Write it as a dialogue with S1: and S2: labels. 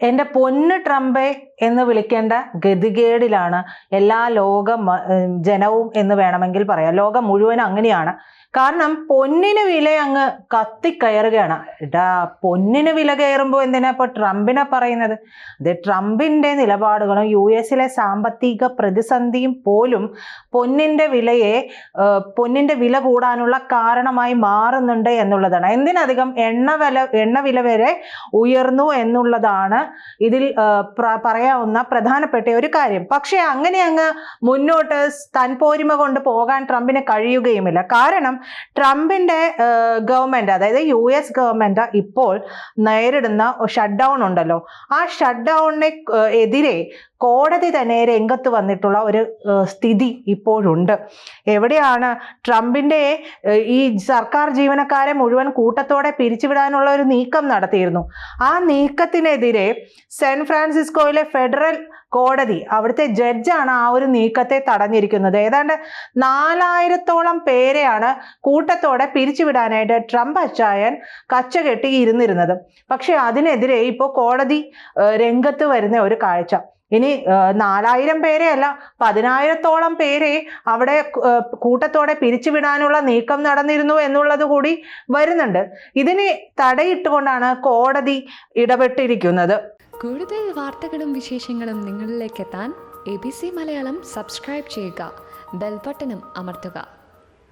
S1: എൻ്റെ പൊന്ന് ട്രംപേ എന്ന് വിളിക്കേണ്ട ഗതികേടിലാണ് എല്ലാ ജനവും എന്ന് വേണമെങ്കിൽ പറയാം. ലോകം മുഴുവൻ അങ്ങനെയാണ്. കാരണം പൊന്നിന് വില അങ്ങ് കത്തിക്കയറുകയാണ്. പൊന്നിന് വില കയറുമ്പോൾ എന്തിനാ ഇപ്പോൾ ട്രംപിനെ പറയുന്നത്? അത് ട്രംപിൻ്റെ നിലപാടുകളും US സാമ്പത്തിക പ്രതിസന്ധിയും പോലും പൊന്നിൻ്റെ വില കൂടാനുള്ള കാരണമായി മാറുന്നുണ്ട് എന്നുള്ളതാണ്. എന്തിനധികം എണ്ണ വില വരെ ഉയർന്നു എന്നുള്ളതാണ് ഇതിൽ പറയാവുന്ന പ്രധാനപ്പെട്ട ഒരു കാര്യം. പക്ഷേ അങ്ങനെ അങ്ങ് മുന്നോട്ട് തൻപോരിമ കൊണ്ട് പോകാൻ ട്രംപിന് കഴിയുകയുമില്ല. കാരണം ട്രംപിന്റെ ഗവൺമെന്റ്, അതായത് US ഗവൺമെന്റ് ഇപ്പോൾ നേരിടുന്ന ഷട്ട് ഡൗൺ ഉണ്ടല്ലോ, ആ ഷട്ട് ഡൗണിനെ എതിരെ കോടതി തന്നെ രംഗത്ത് വന്നിട്ടുള്ള ഒരു സ്ഥിതി ഇപ്പോഴുണ്ട്. എവിടെയാണ് ട്രംപിന്റെ ഈ സർക്കാർ ജീവനക്കാരെ മുഴുവൻ കൂട്ടത്തോടെ പിരിച്ചുവിടാനുള്ള ഒരു നീക്കം നടത്തിയിരുന്നു. ആ നീക്കത്തിനെതിരെ സാൻ ഫ്രാൻസിസ്കോയിലെ ഫെഡറൽ കോടതി, അവിടുത്തെ ജഡ്ജാണ് ആ ഒരു നീക്കത്തെ തടഞ്ഞിരിക്കുന്നത്. ഏതാണ്ട് 4000-ഓളം പേരെയാണ് കൂട്ടത്തോടെ പിരിച്ചുവിടാനായിട്ട് ട്രംപ് അച്ചായൻ കച്ചകെട്ടി ഇരുന്നിരുന്നത്. പക്ഷെ അതിനെതിരെ ഇപ്പോൾ കോടതി രംഗത്ത് വരുന്ന ഒരു കാഴ്ച, ഇനി 4000 പേരെ അല്ല 10,000-ഓളം പേരെ അവിടെ കൂട്ടത്തോടെ പിരിച്ചുവിടാനുള്ള നീക്കം നടന്നിരുന്നു എന്നുള്ളത് കൂടി വരുന്നുണ്ട്. ഇതിന് തടയിട്ടുകൊണ്ടാണ് കോടതി ഇടപെട്ടിരിക്കുന്നത്.
S2: കൂടുതൽ വാർത്തകളും വിശേഷങ്ങളും നിങ്ങളിലേക്ക് എത്താൻ ABC മലയാളം സബ്സ്ക്രൈബ് ചെയ്യുക, ബെൽ ബട്ടണും അമർത്തുക.